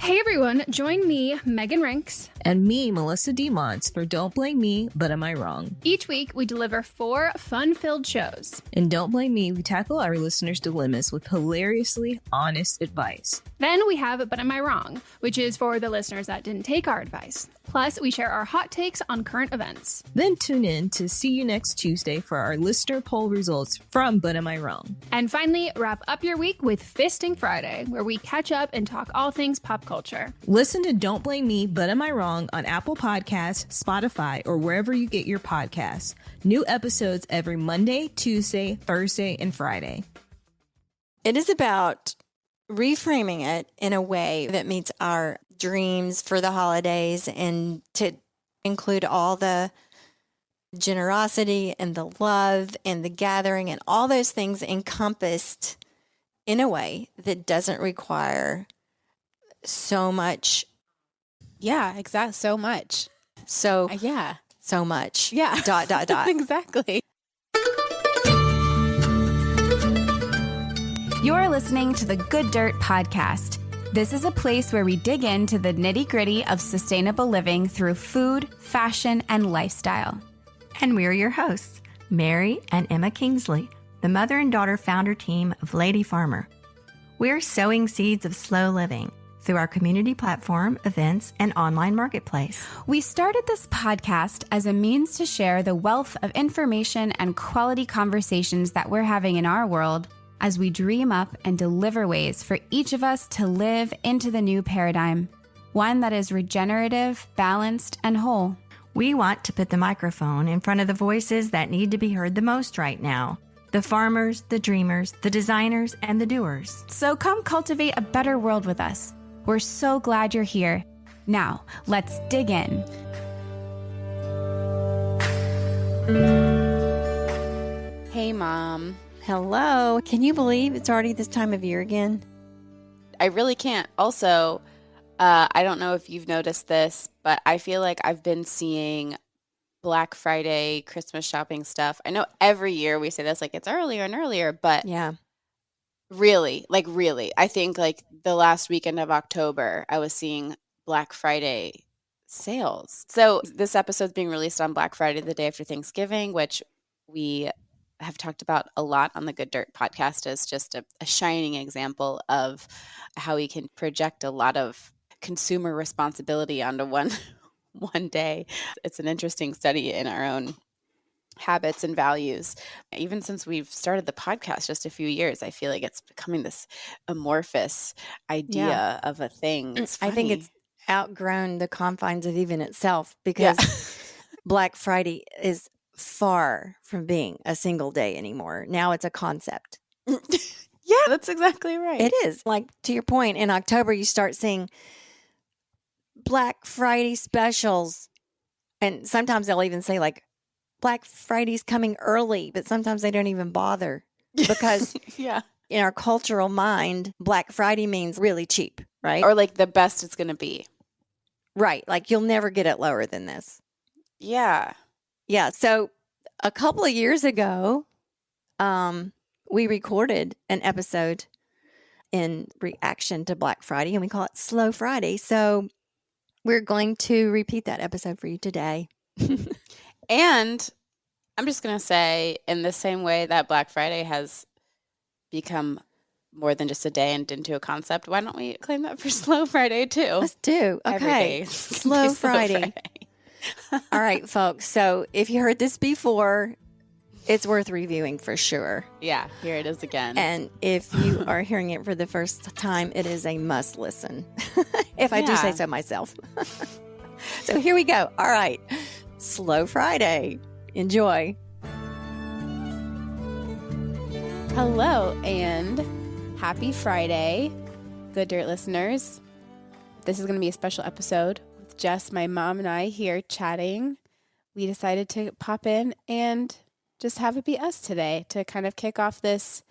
Hey everyone, join me, Megan Rinks. And me, Melissa DeMonts, for Don't Blame Me, But Am I Wrong? Each week, we deliver 4 fun-filled shows. In Don't Blame Me, we tackle our listeners' dilemmas with hilariously honest advice. Then we have But Am I Wrong, which is for the listeners that didn't take our advice. Plus, we share our hot takes on current events. Then tune in to See You Next Tuesday for our listener poll results from But Am I Wrong? And finally, wrap up your week with Fisting Friday, where we catch up and talk all things pop culture. Listen to Don't Blame Me, But Am I Wrong on Apple Podcasts, Spotify, or wherever you get your podcasts. New episodes every Monday, Tuesday, Thursday, and Friday. It is about reframing it in a way that meets our dreams for the holidays and to include all the generosity and the love and the gathering and all those things encompassed in a way that doesn't require so much. Yeah, exactly. So much. So much. Yeah. Dot. Exactly. You're listening to the Good Dirt Podcast. This is a place where we dig into the nitty-gritty of sustainable living through food, fashion, and lifestyle. And we're your hosts, Mary and Emma Kingsley, the mother and daughter founder team of Lady Farmer. We're sowing seeds of slow living through our community platform, events, and online marketplace. We started this podcast as a means to share the wealth of information and quality conversations that we're having in our world as we dream up and deliver ways for each of us to live into the new paradigm, one that is regenerative, balanced, and whole. We want to put the microphone in front of the voices that need to be heard the most right now. The farmers, the dreamers, the designers, and the doers. So come cultivate a better world with us. We're so glad you're here. Now, let's dig in. Hey, Mom. Hello. Can you believe it's already this time of year again? I really can't. Also, I don't know if you've noticed this, but I feel like I've been seeing Black Friday, Christmas shopping stuff. I know every year we say this, like it's earlier and earlier, but Yeah. really, I think like the last weekend of October, I was seeing Black Friday sales. So this episode's being released on Black Friday, the day after Thanksgiving, which we have talked about a lot on the Good Dirt podcast as just a shining example of how we can project a lot of consumer responsibility onto one day. It's an interesting study in our own habits and values. Even since we've started the podcast just a few years, I feel like it's becoming this amorphous idea of a thing. I think it's outgrown the confines of even itself because Black Friday is far from being a single day anymore. Now it's a concept. Yeah, that's exactly right. It is. Like, to your point, in October, you start seeing Black Friday specials. And sometimes they'll even say, like, Black Friday's coming early, but sometimes they don't even bother because in our cultural mind, Black Friday means really cheap, right? Or like the best it's going to be. Right. Like, you'll never get it lower than this. Yeah. Yeah. So a couple of years ago, we recorded an episode in reaction to Black Friday, and we call it Slow Friday. So we're going to repeat that episode for you today. And I'm just going to say, in the same way that Black Friday has become more than just a day and into a concept, why don't we claim that for Slow Friday too? Let's do. Every Okay. day. Slow Friday. All right, folks. So if you heard this before, it's worth reviewing for sure. Yeah, here it is again. And if you are hearing it for the first time, it is a must listen, if I do say so myself. So here we go. All right. Slow Friday. Enjoy. Hello and happy Friday, Good Dirt listeners. This is going to be a special episode with Jess, my mom, and I here chatting. We decided to pop in and just have it be us today to kind of kick off this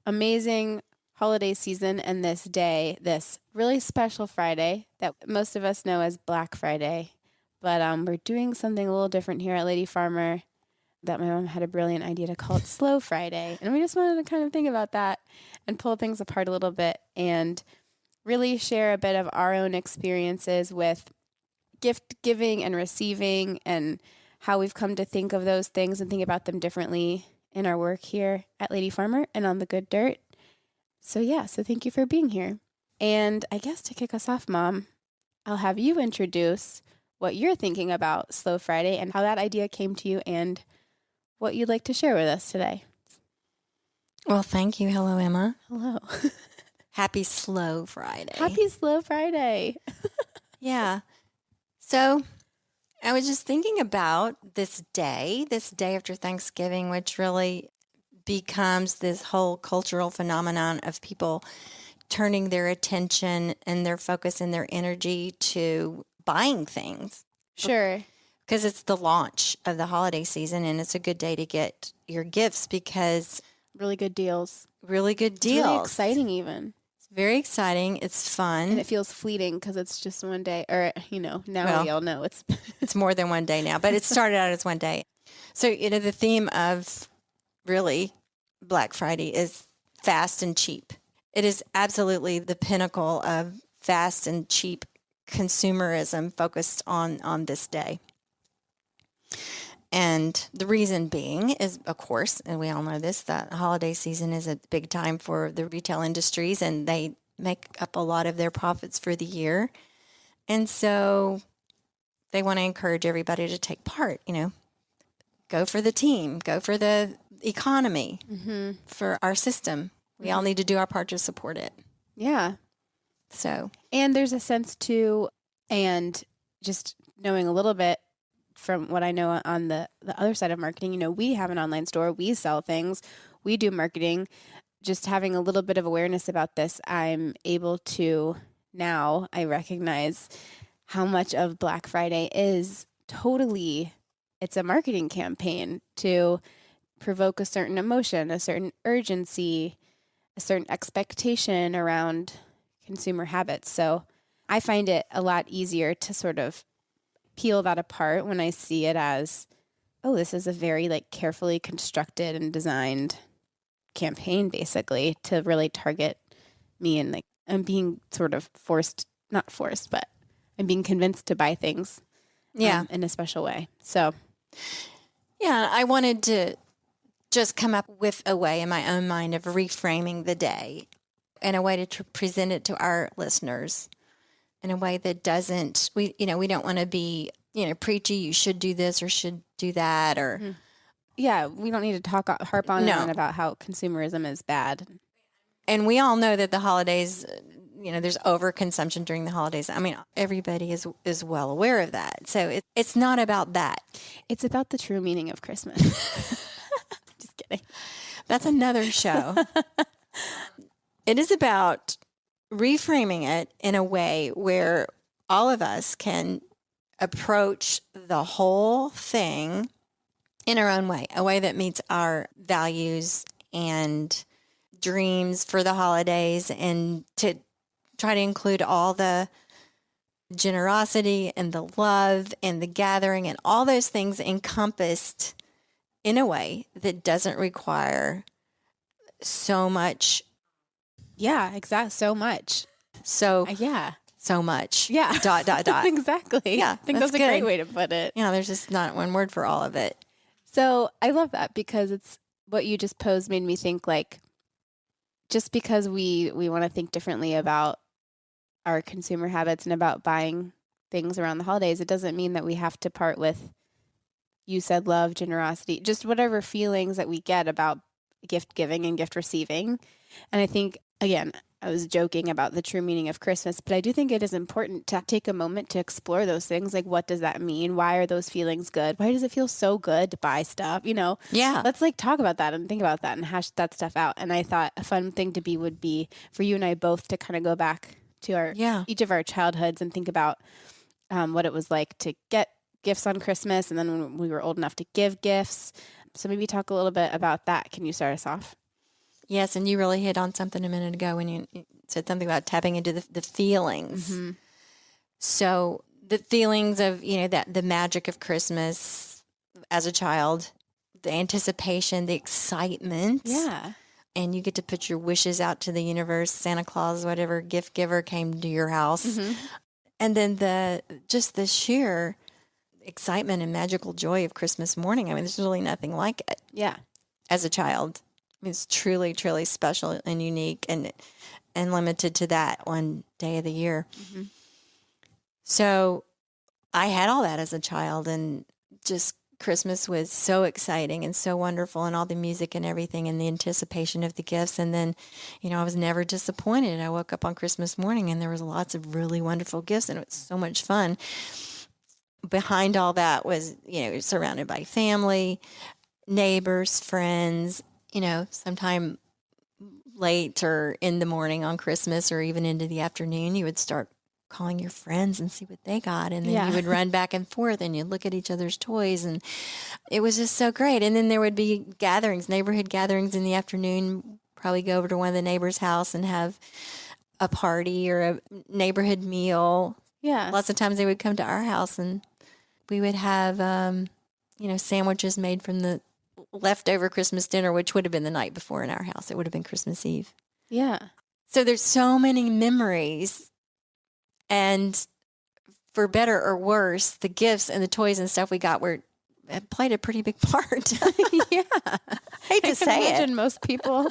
amazing holiday season and this day, this really special Friday that most of us know as Black Friday. But we're doing something a little different here at Lady Farmer that my mom had a brilliant idea to call it Slow Friday. And we just wanted to kind of think about that and pull things apart a little bit and really share a bit of our own experiences with gift giving and receiving and how we've come to think of those things and think about them differently in our work here at Lady Farmer and on the Good Dirt. So thank you for being here. And I guess to kick us off, Mom, I'll have you introduce what you're thinking about Slow Friday and how that idea came to you and what you'd like to share with us today. Well, thank you. Hello, Emma. Hello. Happy Slow Friday. Happy Slow Friday. Yeah. So I was just thinking about this day after Thanksgiving, which really becomes this whole cultural phenomenon of people turning their attention and their focus and their energy to buying things. Sure. Because it's the launch of the holiday season, and it's a good day to get your gifts because really good deals. Really good deals. It's really exciting even. It's very exciting. It's fun. And it feels fleeting because it's just one day. Or, now we all know it's... It's more than one day now, but it started out as one day. So, the theme of really Black Friday is fast and cheap. It is absolutely the pinnacle of fast and cheap consumerism focused on this day. And the reason being is, of course, and we all know this, that holiday season is a big time for the retail industries, and they make up a lot of their profits for the year. And so they want to encourage everybody to take part, go for the team, go for the economy, for our system. We all need to do our part to support it. Yeah. So, and there's a sense too, and just knowing a little bit from what I know on the other side of marketing, we have an online store, we sell things, we do marketing. Just having a little bit of awareness about this, I'm able to now, I recognize how much of Black Friday is totally, it's a marketing campaign to provoke a certain emotion, a certain urgency, a certain expectation around consumer habits. So I find it a lot easier to sort of peel that apart when I see it as, oh, this is a very carefully constructed and designed campaign, basically, to really target me. And I'm being sort of not forced, but I'm being convinced to buy things in a special way. So, yeah, I wanted to just come up with a way in my own mind of reframing the day and a way to present it to our listeners in a way that doesn't, we don't want to be, preachy, you should do this or should do that or. Mm-hmm. Yeah, we don't need to harp on and on about how consumerism is bad. And we all know that the holidays, there's overconsumption during the holidays. I mean, everybody is well aware of that. So it's not about that. It's about the true meaning of Christmas. Just kidding. That's another show. It is about reframing it in a way where all of us can approach the whole thing in our own way, a way that meets our values and dreams for the holidays, and to try to include all the generosity and the love and the gathering and all those things encompassed in a way that doesn't require so much. Yeah, exactly. So much. So much. Yeah. ... Exactly. Yeah. I think that's a great way to put it. Yeah. There's just not one word for all of it. So I love that because it's what you just posed made me think just because we want to think differently about our consumer habits and about buying things around the holidays, it doesn't mean that we have to part with, you said, love, generosity, just whatever feelings that we get about gift giving and gift receiving. And I think, again, I was joking about the true meaning of Christmas, but I do think it is important to take a moment to explore those things. What does that mean? Why are those feelings good? Why does it feel so good to buy stuff? Yeah. Let's talk about that and think about that and hash that stuff out. And I thought a fun thing would be for you and I both to kind of go back to each of our childhoods and think about what it was like to get gifts on Christmas, and then when we were old enough to give gifts. So maybe talk a little bit about that. Can you start us off? Yes, and you really hit on something a minute ago when you said something about tapping into the feelings. Mm-hmm. So the feelings of, that the magic of Christmas as a child, the anticipation, the excitement. Yeah. and you get to put your wishes out to the universe. Santa Claus, whatever gift giver came to your house. And then the sheer excitement and magical joy of Christmas morning. I mean, there's really nothing like it. Yeah. As a child, I mean, it's truly, truly special and unique and limited to that one day of the year. So I had all that as a child, and just Christmas was so exciting and so wonderful, and all the music and everything and the anticipation of the gifts. And then, I was never disappointed. I woke up on Christmas morning and there was lots of really wonderful gifts, and it was so much fun. Behind all that was, surrounded by family, neighbors, friends, sometime late or in the morning on Christmas or even into the afternoon, you would start calling your friends and see what they got. And then you would run back and forth and you'd look at each other's toys, and it was just so great. And then there would be gatherings, neighborhood gatherings in the afternoon, probably go over to one of the neighbors' house and have a party or a neighborhood meal. Yeah. Lots of times they would come to our house and we would have, sandwiches made from the leftover Christmas dinner, which would have been the night before in our house. It would have been Christmas Eve. Yeah. So there's so many memories. And for better or worse, the gifts and the toys and stuff we got played a pretty big part. Yeah. I hate to say it. Imagine most people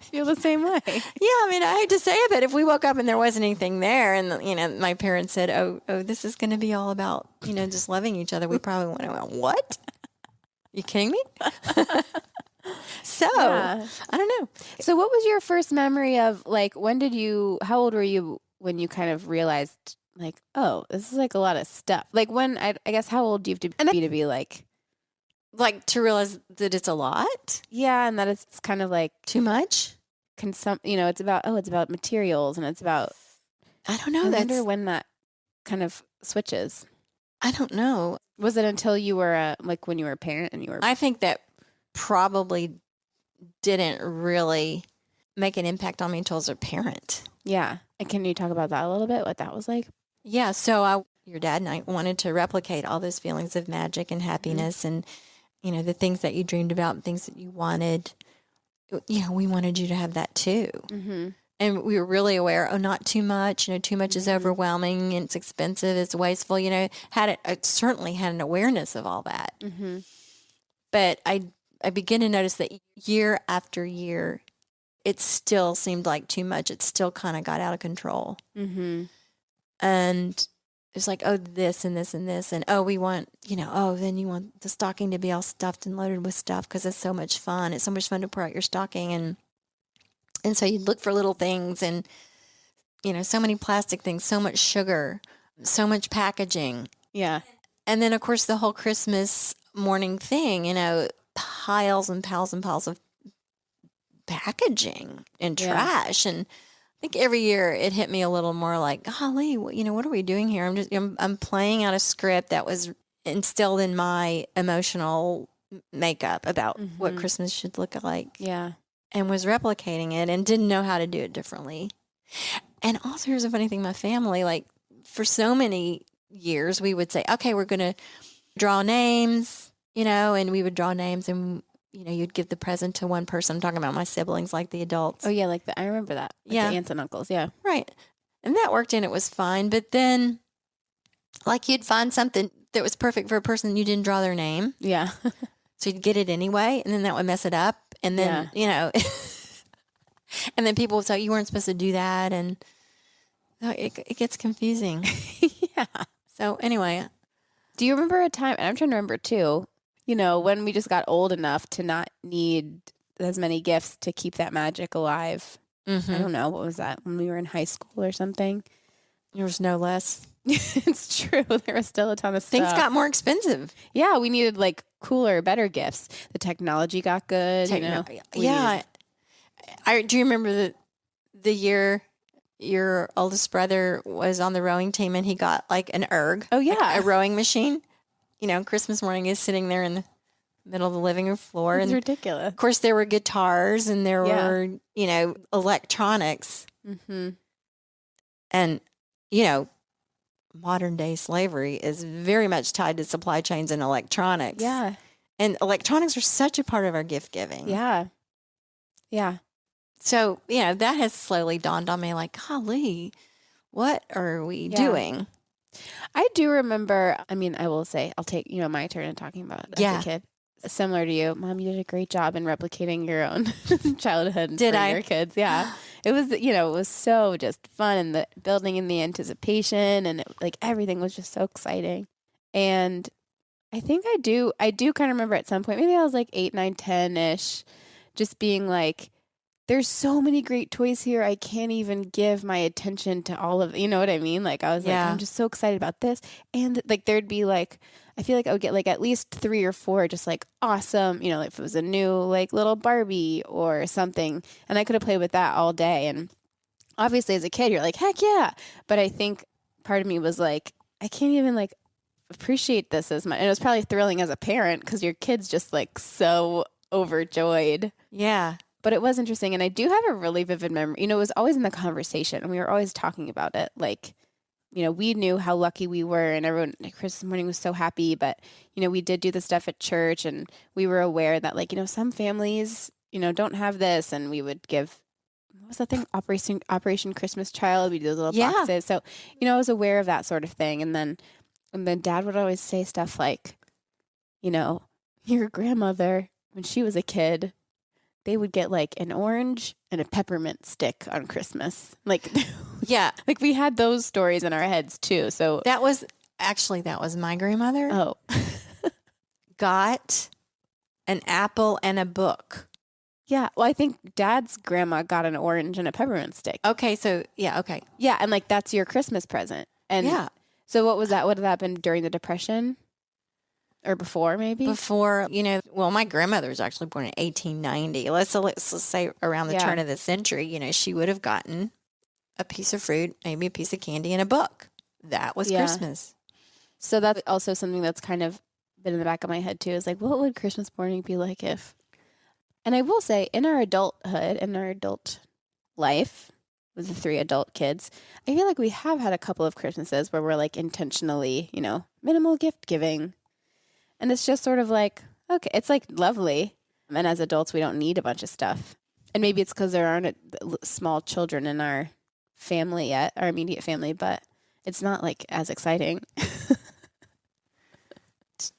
feel the same way. Yeah, I mean, I hate to say it, but if we woke up and there wasn't anything there, and my parents said, "Oh, this is going to be all about just loving each other," we probably went, "What? You kidding me?" So Yeah. I don't know. So what was your first memory of, like, how old were you when you kind of realized, like, oh, this is like a lot of stuff? Like, when, I guess, how old do you have to be like To realize that it's a lot, yeah, and that it's kind of like too much. it's about materials, and it's about, I don't know. I wonder when that kind of switches. I don't know. Was it until you were when you were a parent and you were? I think that probably didn't really make an impact on me until I was a parent. Yeah. And can you talk about that a little bit? What that was like? Yeah. So your dad and I wanted to replicate all those feelings of magic and happiness, and the things that you dreamed about and things that you wanted. We wanted you to have that too. And we were really aware, not too much. Too much is overwhelming and it's expensive, it's wasteful. I certainly had an awareness of all that. But I began to notice that year after year, it still seemed like too much. It still kind of got out of control. And it's like, oh, this and this and this. And, oh, we want, then you want the stocking to be all stuffed and loaded with stuff because it's so much fun. It's so much fun to pour out your stocking. And so you'd look for little things and, so many plastic things, so much sugar, so much packaging. Yeah. And then, of course, the whole Christmas morning thing, piles and piles and piles of packaging and trash. And I think every year it hit me a little more like, golly, what are we doing here? I'm playing out a script that was instilled in my emotional makeup about what Christmas should look like. Yeah. And was replicating it and didn't know how to do it differently. And also, here's a funny thing, my family, like, for so many years, we would say, okay, we're going to draw names, and we would draw names and, you'd give the present to one person. I'm talking about my siblings, like the adults. Oh, yeah, I remember that. The aunts and uncles, yeah. Right. And that worked and it was fine. But then, like, you'd find something that was perfect for a person, you didn't draw their name. Yeah. So you'd get it anyway, and then that would mess it up. And then, and then people would say, you weren't supposed to do that. And it gets confusing. Yeah. So anyway. Do you remember a time, and I'm trying to remember too, when we just got old enough to not need as many gifts to keep that magic alive? I don't know. What was that? When we were in high school or something? There was no less. It's true. There was still a ton of stuff. Things got more expensive. Yeah. We needed cooler, better gifts. The technology got good. Yeah. Do you remember the year your oldest brother was on the rowing team and he got an erg? Oh, yeah. A rowing machine. Christmas morning is sitting there in the middle of the living room floor. It's and ridiculous. Of course, there were guitars and there were, electronics. And, modern day slavery is very much tied to supply chains and electronics. Yeah. And electronics are such a part of our gift giving. Yeah. Yeah. So, that has slowly dawned on me like, golly, what are we doing? I do remember, I mean, I will say, I'll take, my turn in talking about it as a kid. Similar to you, Mom, you did a great job in replicating your own childhood for your kids. Yeah. It was, it was so just fun, and the building in the anticipation, and everything was just so exciting. And I think I do kind of remember at some point, maybe I was like 8, 9, 10-ish, just being like, there's so many great toys here. I can't even give my attention to all of, you know what I mean? Like, I was like, I'm just so excited about this. And there'd be I feel like I would get at least 3 or 4 just awesome, if it was a new little Barbie or something, and I could have played with that all day. And obviously as a kid, you're like, heck yeah. But I think part of me was like, I can't even appreciate this as much. And it was probably thrilling as a parent because your kid's just so overjoyed. Yeah. But it was interesting. And I do have a really vivid memory. It was always in the conversation, and we were always talking about it. We knew how lucky we were, and everyone Christmas morning was so happy. But, we did do the stuff at church, and we were aware that some families, don't have this. And we would give, what was that thing? Operation Christmas Child. We did those little boxes. So, I was aware of that sort of thing. And then Dad would always say stuff like, your grandmother, when she was a kid, they would get an orange and a peppermint stick on Christmas. Yeah. We had those stories in our heads too. So that was my grandmother. Oh. Got an apple and a book. Yeah. Well, I think Dad's grandma got an orange and a peppermint stick. Okay. So okay. Yeah. And that's your Christmas present. And so what was that? What had that been during the Depression? Or before, maybe? Before, my grandmother was actually born in 1890. Let's say around the turn of the century, she would have gotten a piece of fruit, maybe a piece of candy, and a book. That was Christmas. So that's also something that's kind of been in the back of my head, too, is what would Christmas morning be like if... And I will say, in our adulthood, in our adult life, with the 3 adult kids, I feel like we have had a couple of Christmases where we're intentionally, minimal gift giving. And it's just sort of okay, it's lovely. And as adults, we don't need a bunch of stuff. And maybe it's because there aren't small children in our family yet, our immediate family, but it's not as exciting.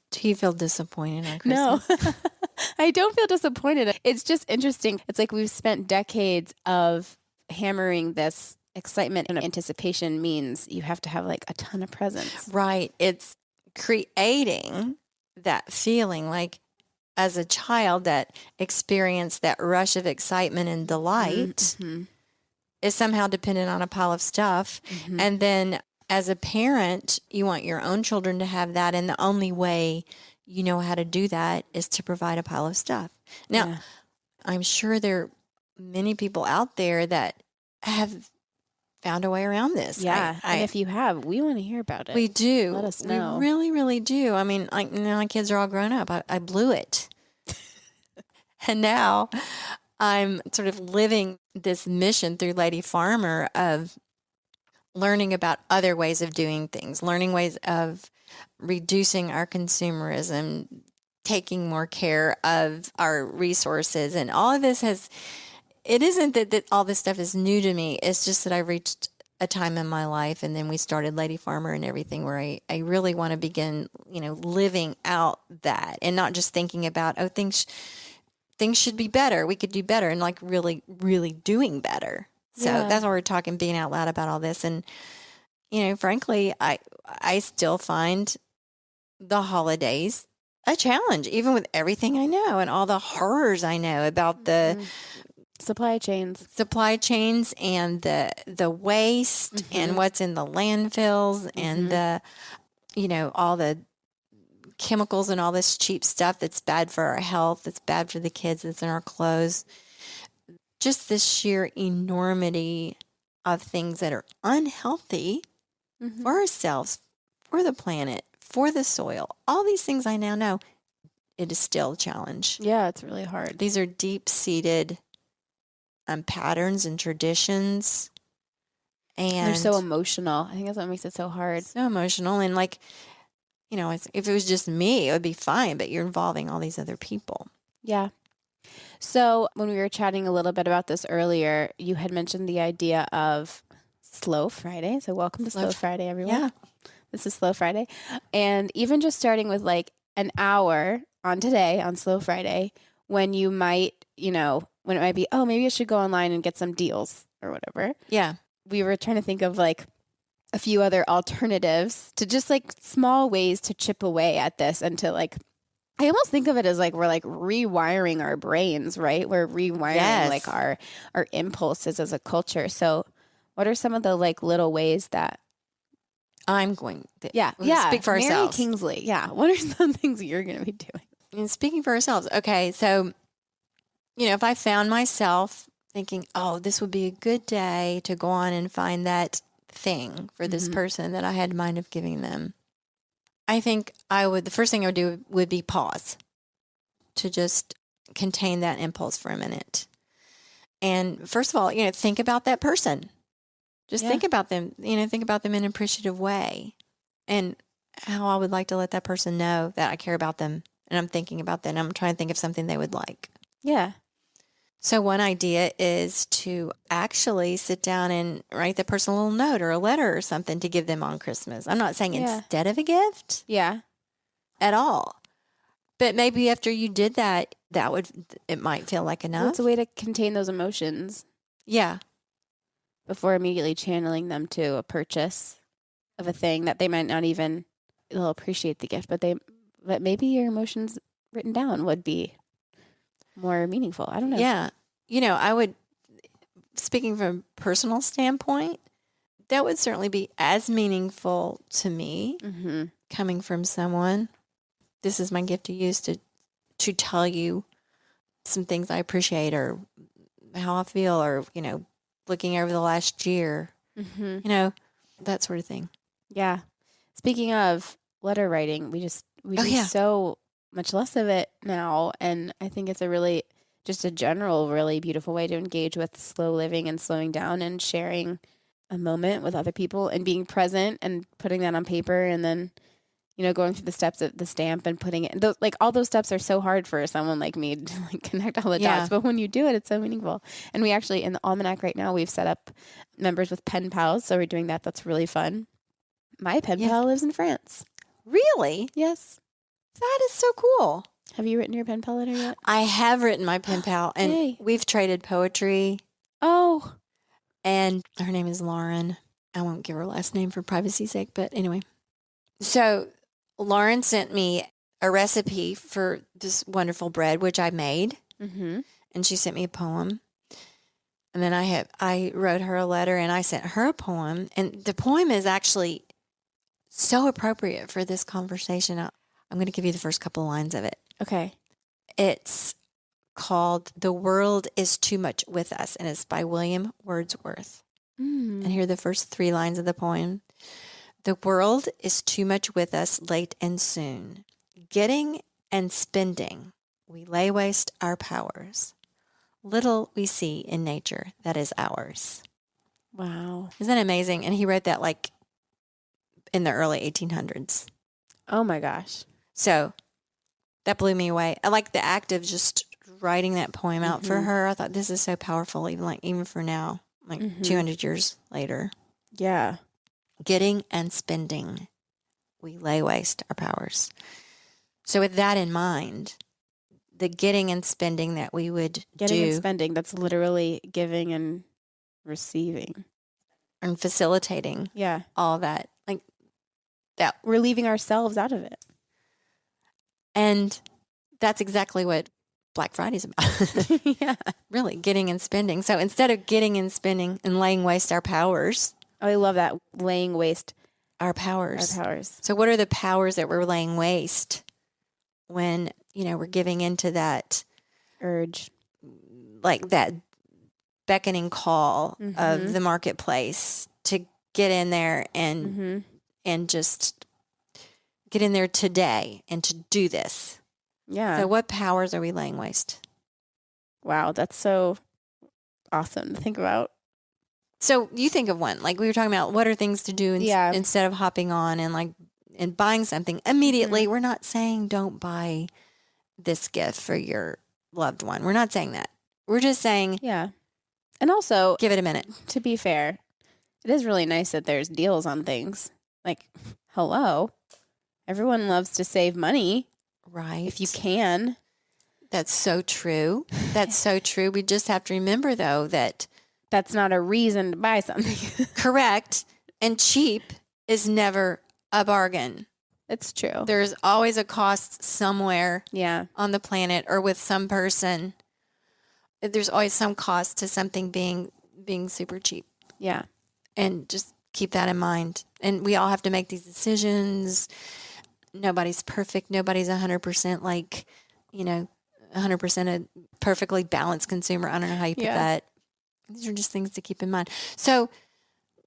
Do you feel disappointed on Christmas? No, I don't feel disappointed. It's just interesting. It's we've spent decades of hammering this excitement and anticipation means you have to have a ton of presents. Right. It's creating that feeling as a child that experienced that rush of excitement and delight is somehow dependent on a pile of stuff. Mm-hmm. And then as a parent, you want your own children to have that. And the only way you know how to do that is to provide a pile of stuff. Now, I'm sure there are many people out there that have found a way around this. Yeah. And if you have, we want to hear about it. We do. Let us know. We really, really do. I mean, my kids are all grown up. I blew it. And now I'm sort of living this mission through Lady Farmer of learning about other ways of doing things, learning ways of reducing our consumerism, taking more care of our resources. And all of this it isn't that all this stuff is new to me. It's just that I reached a time in my life, and then we started Lady Farmer and everything, where I really want to begin, living out that and not just thinking about, things should be better. We could do better, and really, really doing better. So that's why we're talking, being out loud about all this. And, frankly, I still find the holidays a challenge, even with everything I know and all the horrors I know about the supply chains and the waste and what's in the landfills and the, all the chemicals and all this cheap stuff that's bad for our health, that's bad for the kids, that's in our clothes. Just this sheer enormity of things that are unhealthy for ourselves, for the planet, for the soil. All these things I now know, it is still a challenge. Yeah, it's really hard. These are deep-seated patterns and traditions. And they're so emotional. I think that's what makes it so hard. So emotional. And if it was just me, it would be fine, but you're involving all these other people. Yeah. So when we were chatting a little bit about this earlier, you had mentioned the idea of Slow Friday. So welcome to Slow Friday, everyone. Yeah. This is Slow Friday. And even just starting with like an hour on today on Slow Friday, when you might, when it might be, oh, maybe I should go online and get some deals or whatever. Yeah. We were trying to think of like a few other alternatives to just like small ways to chip away at this and to like, I almost think of it as like we're like rewiring our brains, right? We're rewiring like our impulses as a culture. So what are some of the like little ways that I'm going to speak for Mary ourselves. Kingsley. Yeah. What are some things you're going to be doing? And speaking for ourselves. Okay. So, if I found myself thinking, oh, this would be a good day to go on and find that thing for this person that I had in mind of giving them, I think the first thing I would do would be pause to just contain that impulse for a minute. And first of all, think about that person. Just think about them, think about them in an appreciative way and how I would like to let that person know that I care about them and I'm thinking about them. I'm trying to think of something they would like. Yeah. So one idea is to actually sit down and write that person a little note or a letter or something to give them on Christmas. I'm not saying instead of a gift. Yeah. At all. But maybe after you did that, it might feel like enough. Well, it's a way to contain those emotions. Yeah. Before immediately channeling them to a purchase of a thing that they might not even, they'll appreciate the gift, but maybe your emotions written down would be more meaningful. I don't know. Yeah. I would, speaking from a personal standpoint, that would certainly be as meaningful to me coming from someone. This is my gift to use to tell you some things I appreciate or how I feel or, looking over the last year, that sort of thing. Yeah. Speaking of letter writing, we do so much less of it now. And I think it's just a general, really beautiful way to engage with slow living and slowing down and sharing a moment with other people and being present and putting that on paper and then, going through the steps of the stamp and putting it, all those steps are so hard for someone like me to like connect all the dots. But when you do it, it's so meaningful. And we actually, in the Almanac right now, we've set up members with pen pals. So we're doing that. That's really fun. My pen pal lives in France. Really? Yes. That is so cool. Have you written your pen pal letter yet? I have written my pen pal and we've traded poetry. Oh. And her name is Lauren. I won't give her last name for privacy's sake, but anyway. So Lauren sent me a recipe for this wonderful bread, which I made. Mm-hmm. And she sent me a poem. And then I wrote her a letter and I sent her a poem. And the poem is actually so appropriate for this conversation. I'm going to give you the first couple of lines of it. Okay. It's called The World is Too Much With Us, and it's by William Wordsworth. And here are the first 3 lines of the poem. The world is too much with us late and soon. Getting and spending, we lay waste our powers. Little we see in nature that is ours. Wow. Isn't that amazing? And he wrote that like in the early 1800s. Oh my gosh. So that blew me away. I like the act of just writing that poem out for her. I thought this is so powerful, even for now, like 200 years later. Yeah. Getting and spending, we lay waste our powers. So with that in mind, the getting and spending that we would getting and spending, that's literally giving and receiving. And facilitating. Yeah. All that. Like that. We're leaving ourselves out of it. And that's exactly what Black Friday's about. Yeah. Really, getting and spending. So instead of getting and spending and laying waste our powers. Oh, I love that. Laying waste our powers. Our powers. So what are the powers that we're laying waste when, we're giving into that urge, like that beckoning call of the marketplace to get in there and just get in there today and to do this. Yeah. So what powers are we laying waste? Wow, that's so awesome to think about. So you think of one, like we were talking about, what are things to do instead of hopping on and buying something immediately? We're not saying don't buy this gift for your loved one. We're not saying that. We're just saying, Yeah. And also, give it a minute. to be fair, it is really nice that there's deals on things. Like, hello, everyone loves to save money. Right. If you can. That's so true. That's so true. We just have to remember, though, that that's not a reason to buy something. Correct. And cheap is never a bargain. It's true. There's always a cost somewhere on the planet or with some person. There's always some cost to something being super cheap. Yeah. And just keep that in mind. And we all have to make these decisions. Nobody's perfect. Nobody's 100% like, 100% a perfectly balanced consumer. I don't know how you put that. These are just things to keep in mind. So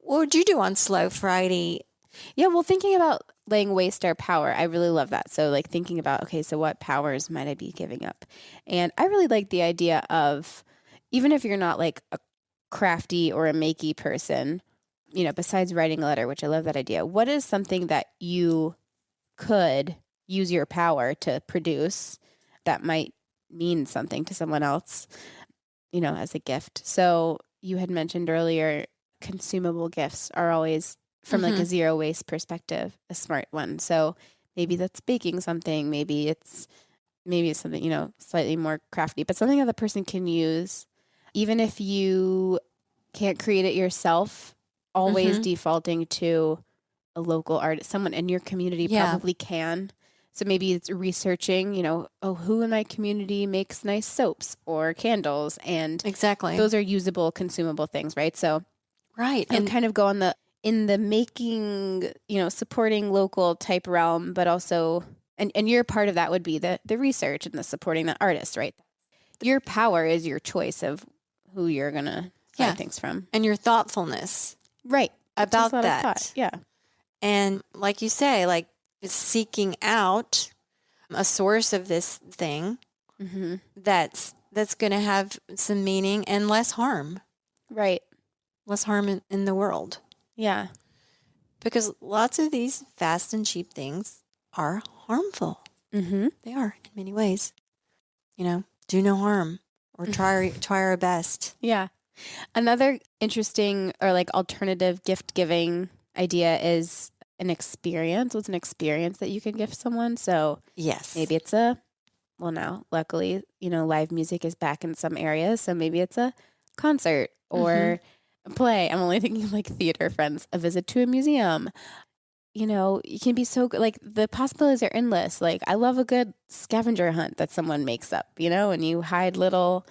what would you do on Slow Friday? Yeah, well, thinking about laying waste our power, I really love that. So like thinking about, okay, so what powers might I be giving up? And I really like the idea of, even if you're not like a crafty or a makey person, besides writing a letter, which I love that idea, what is something that you could use your power to produce that might mean something to someone else, as a gift? So you had mentioned earlier, consumable gifts are always, from like a zero waste perspective, a smart one. So maybe that's baking something, maybe it's something, slightly more crafty, but something that the person can use, even if you can't create it yourself, always defaulting to a local artist, someone in your community probably can. So maybe it's researching, who in my community makes nice soaps or candles, and exactly those are usable, consumable things, right? So and kind of go in the making, supporting local type realm, but also, and your part of that would be the research and the supporting the artist, right? Your power is your choice of who you're gonna buy things from, and your thoughtfulness, right, about that. Thought. Yeah, and like you say, like seeking out a source of this thing that's going to have some meaning and less harm, right? Less harm in the world. Yeah. Because lots of these fast and cheap things are harmful. They are in many ways. Do no harm or try our best. Yeah. Another interesting or like alternative gift giving idea is an experience. What's an experience that you can gift someone? So yes, maybe it's now luckily, live music is back in some areas. So maybe it's a concert or play. I'm only thinking like theater friends, a visit to a museum. You can be so good. Like the possibilities are endless. Like I love a good scavenger hunt that someone makes up, and you hide little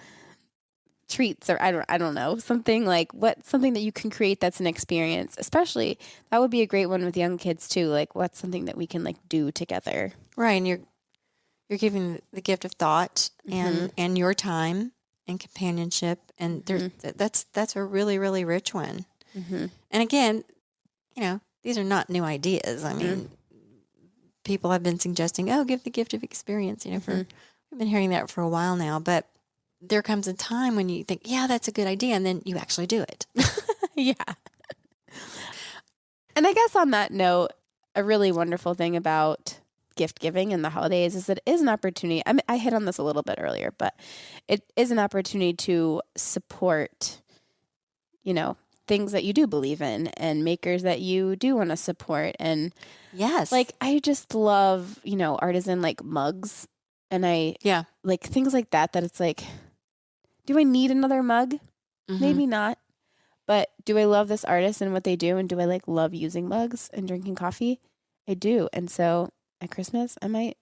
treats or I don't know, something that you can create that's an experience. Especially that would be a great one with young kids too. Like what's something that we can like do together. Right. And you're giving the gift of thought and your time and companionship, and that's a really, really rich one. And again, these are not new ideas. I mean, people have been suggesting, give the gift of experience. We've been hearing that for a while now, but there comes a time when you think, yeah, that's a good idea, and then you actually do it. Yeah. And I guess on that note, a really wonderful thing about gift giving in the holidays is that it is an opportunity. I hit on this a little bit earlier, but it is an opportunity to support, things that you do believe in and makers that you do want to support. And yes, like, I just love, artisan like mugs, and like things like that it's like, do I need another mug? Maybe not. But do I love this artist and what they do? And do I like love using mugs and drinking coffee? I do. And so at Christmas, I might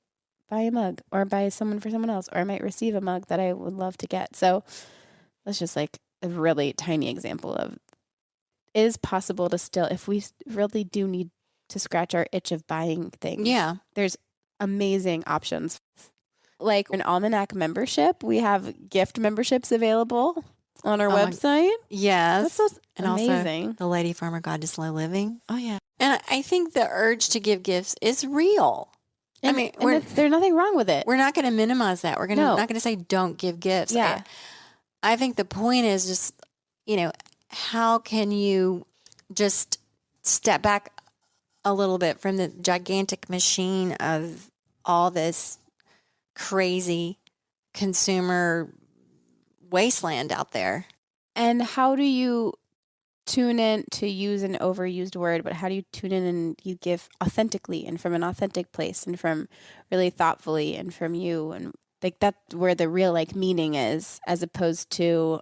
buy a mug or buy someone for someone else, or I might receive a mug that I would love to get. So that's just like a really tiny example of it is possible to still, if we really do need to scratch our itch of buying things. Yeah. There's amazing options. Like an Almanac membership. We have gift memberships available on our website. Yes. That's and amazing. Also the Lady Farmer Guide to Slow Living. Oh, yeah. And I think the urge to give gifts is real. And, there's nothing wrong with it. We're not going to minimize that. We're not going to say don't give gifts. Yeah. I think the point is just, how can you just step back a little bit from the gigantic machine of all this crazy consumer wasteland out there. And how do you tune in, to use an overused word, but how do you tune in and you give authentically and from an authentic place and from really thoughtfully and from you? And like that's where the real like meaning is, as opposed to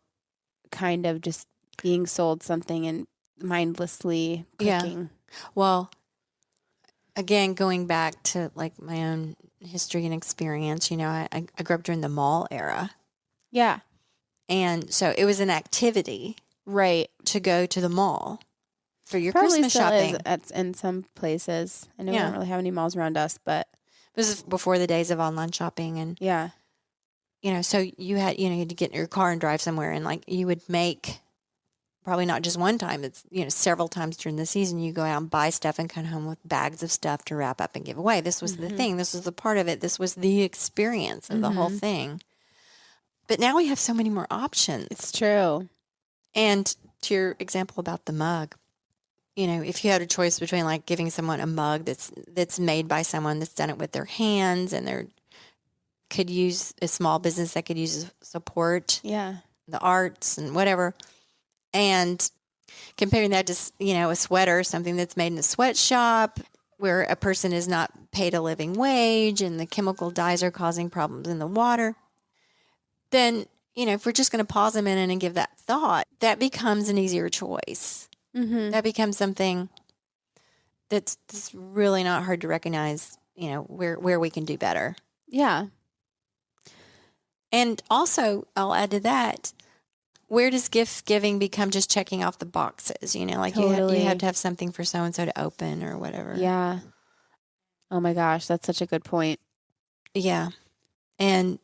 kind of just being sold something and mindlessly cooking. Yeah. Well, again, going back to like my own history and experience, you know, I grew up during the mall era. Yeah. And so it was an activity. Right. To go to the mall for your Probably Christmas still shopping. Is in some places. I know we don't really have any malls around us, but this is before the days of online shopping. And, yeah, you know, so you had to get in your car and drive somewhere, and like you would make probably not just one time, it's, you know, several times during the season, you go out and buy stuff and come home with bags of stuff to wrap up and give away. This was the thing. This was the part of it. This was the experience of the whole thing. But now we have so many more options. It's true. And to your example about the mug, you know, if you had a choice between like giving someone a mug that's made by someone that's done it with their hands and they could use a small business that could use support, the arts and whatever, and comparing that to, you know, a sweater, something that's made in a sweatshop where a person is not paid a living wage and the chemical dyes are causing problems in the water, then, you know, if we're just going to pause a minute and give that thought, that becomes an easier choice. That becomes something that's really not hard to recognize, you know, where we can do better. Yeah. And also, I'll add to that, where does gift giving become just checking off the boxes? You know, like you have to have something for so-and-so to open or whatever. Yeah. Oh my gosh, that's such a good point. Yeah. And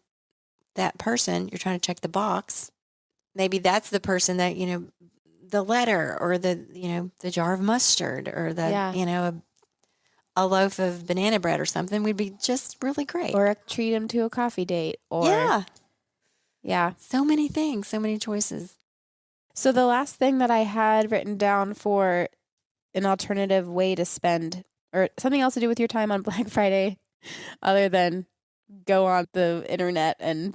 that person, you're trying to check the box. Maybe that's the person that, you know, the letter or the, you know, the jar of mustard or the, you know, a loaf of banana bread or something would be just really great. Or treat them to a coffee date. Or yeah. So many things, so many choices. So the last thing that I had written down for an alternative way to spend, or something else to do with your time on Black Friday, other than go on the internet and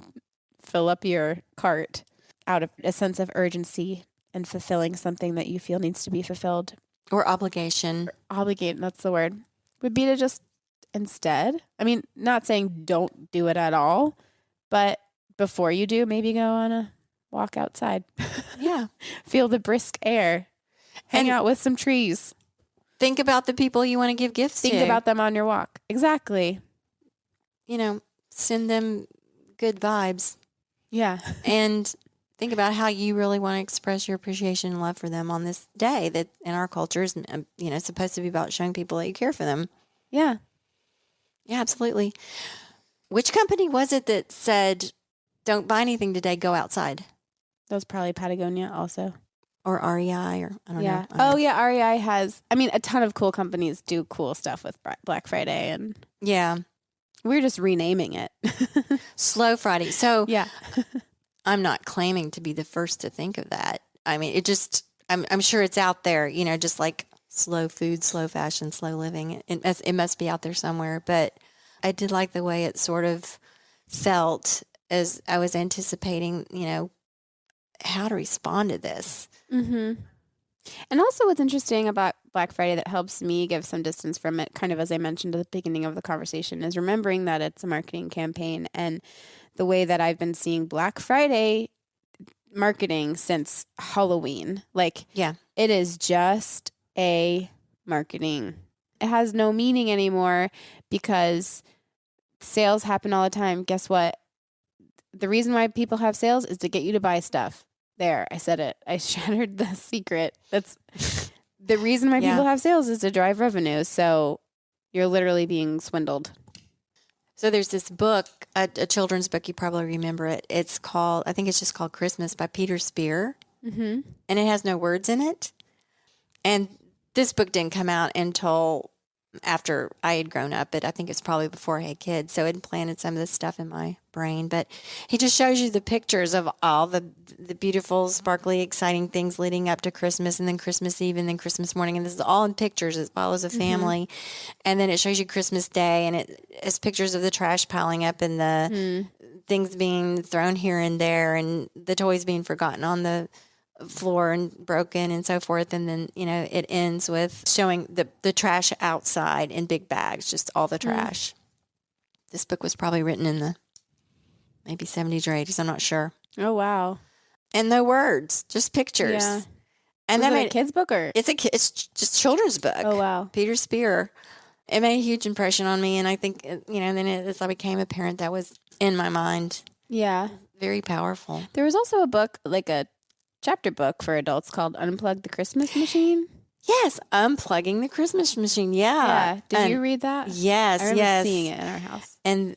fill up your cart out of a sense of urgency and fulfilling something that you feel needs to be fulfilled. Or obligation. Obligate, that's the word. Would be to just instead, I mean, not saying don't do it at all, but before you do, maybe go on a walk outside. Yeah. Feel the brisk air. Hang out with some trees. Think about the people you want to give gifts to. Think about them on your walk. Exactly. You know, send them good vibes. Yeah. And think about how you really want to express your appreciation and love for them on this day that in our culture is, you know, supposed to be about showing people that you care for them. Yeah. Yeah, absolutely. Which company was it that said, don't buy anything today, go outside? That was probably Patagonia also. Or REI, or I don't know. Oh, yeah. REI has, I mean, a ton of cool companies do cool stuff with Black Friday. And yeah. We're just renaming it. Slow Friday. So yeah. I'm not claiming to be the first to think of that. I mean, it just, I'm sure it's out there, you know, just like slow food, slow fashion, slow living. It must be out there somewhere. But I did like the way it sort of felt as I was anticipating, you know, how to respond to this. Mm-hmm. And also what's interesting about Black Friday that helps me give some distance from it, kind of as I mentioned at the beginning of the conversation, is remembering that it's a marketing campaign. And the way that I've been seeing Black Friday marketing since Halloween, like, it is just a marketing. It has no meaning anymore because sales happen all the time. Guess what? The reason why people have sales is to get you to buy stuff. There, I said it. I shattered the secret. That's the reason why people have sales is to drive revenue. So you're literally being swindled. So there's this book, a children's book. You probably remember it. It's called, I think it's just called Christmas by Peter Spear. Mm-hmm. And it has no words in it. And this book didn't come out until after I had grown up, but I think it's probably before I had kids. So it planted some of this stuff in my brain. But he just shows you the pictures of all the beautiful, sparkly, exciting things leading up to Christmas, and then Christmas Eve, and then Christmas morning. And this is all in pictures. It follows a family. And then it shows you Christmas Day, and it has pictures of the trash piling up in the things being thrown here and there and the toys being forgotten on the floor and broken and so forth. And then, it ends with showing the trash outside in big bags, just all the trash. This book was probably written in the maybe 70s or 80s. I'm not sure. Oh, wow. And no words, just pictures. Yeah. And Was that it made a kid's book or? it's just children's book. Oh, wow. Peter Spear. It made a huge impression on me. And I think, then as I became a parent, that was in my mind. Yeah. Very powerful. There was also a book, like a chapter book for adults called Unplug the Christmas Machine. Yes, Unplugging the Christmas Machine. Yeah. Did you read that? Yes, I remember seeing it in our house. And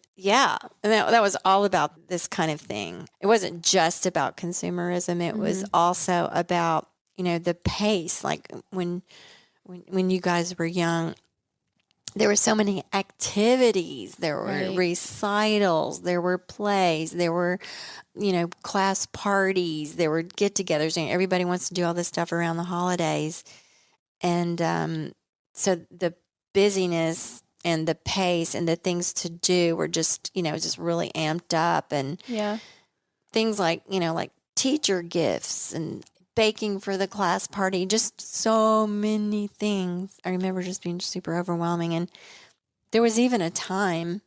that was all about this kind of thing. It wasn't just about consumerism. It was also about, the pace. Like when you guys were young, there were so many activities. There were recitals. There were plays. There were, class parties. There were get-togethers. And everybody wants to do all this stuff around the holidays. And so the busyness and the pace and the things to do were just, just really amped up. And things like, like teacher gifts and baking for the class party, just so many things. I remember just being super overwhelming. And there was even a time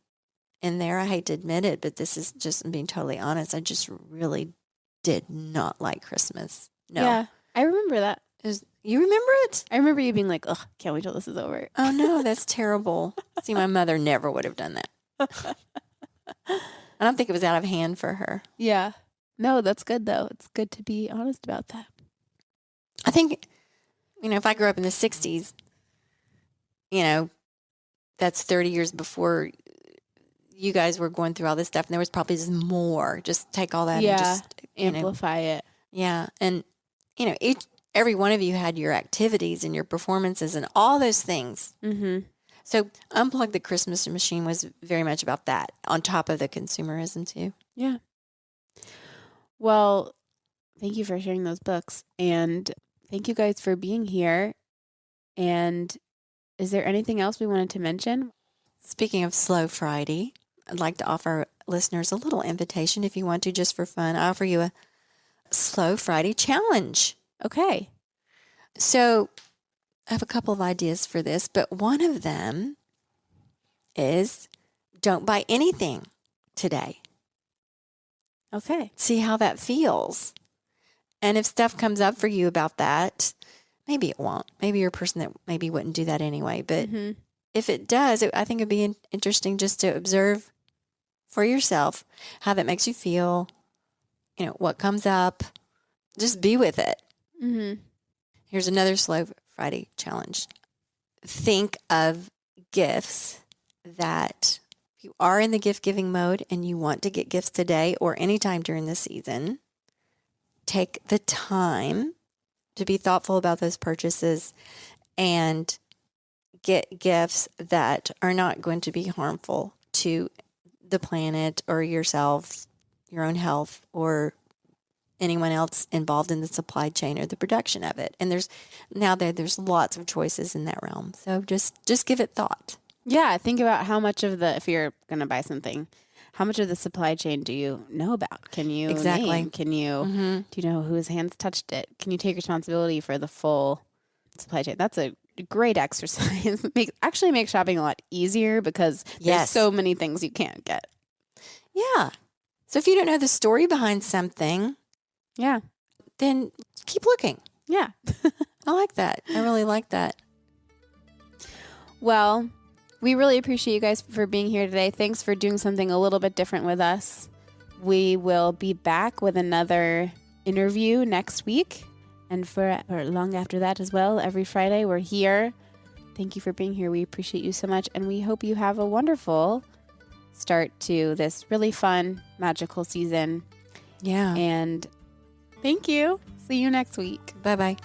in there, I hate to admit it, but this is just being totally honest, I just really did not like Christmas. No. Yeah, I remember that. You remember it? I remember you being like, ugh, can't wait till this is over. Oh, no, that's terrible. See, my mother never would have done that. I don't think it was out of hand for her. Yeah. No, that's good, though. It's good to be honest about that. I think, if I grew up in the 60s, that's 30 years before you guys were going through all this stuff. And there was probably just more. Just take all that and just amplify it. Yeah. And, every one of you had your activities and your performances and all those things. Mm-hmm. So Unplug the Christmas Machine was very much about that, on top of the consumerism too. Yeah. Well, thank you for sharing those books. And thank you guys for being here. And is there anything else we wanted to mention? Speaking of Slow Friday, I'd like to offer listeners a little invitation if you want to, just for fun. I offer you a Slow Friday challenge. Okay. So I have a couple of ideas for this, but one of them is don't buy anything today. Okay. See how that feels. And if stuff comes up for you about that, maybe it won't. Maybe you're a person that maybe wouldn't do that anyway. But if it does, I think it'd be interesting just to observe for yourself how that makes you feel, what comes up. Just be with it. Mm-hmm. Here's another Slow Friday challenge. Think of gifts that you are in the gift-giving mode and you want to get gifts today or anytime during the season. Take the time to be thoughtful about those purchases and get gifts that are not going to be harmful to the planet or yourself, your own health, or anyone else involved in the supply chain or the production of it. And there's lots of choices in that realm. So just give it thought. Yeah, think about how much of if you're going to buy something, how much of the supply chain do you know about? Can you name? Can you, do you know whose hands touched it? Can you take responsibility for the full supply chain? That's a great exercise. Actually makes shopping a lot easier because there's so many things you can't get. Yeah. So if you don't know the story behind something, then keep looking. Yeah. I like that. I really like that. Well, we really appreciate you guys for being here today. Thanks for doing something a little bit different with us. We will be back with another interview next week. And for long after that as well, every Friday we're here. Thank you for being here. We appreciate you so much. And we hope you have a wonderful start to this really fun, magical season. Yeah. And thank you. See you next week. Bye-bye.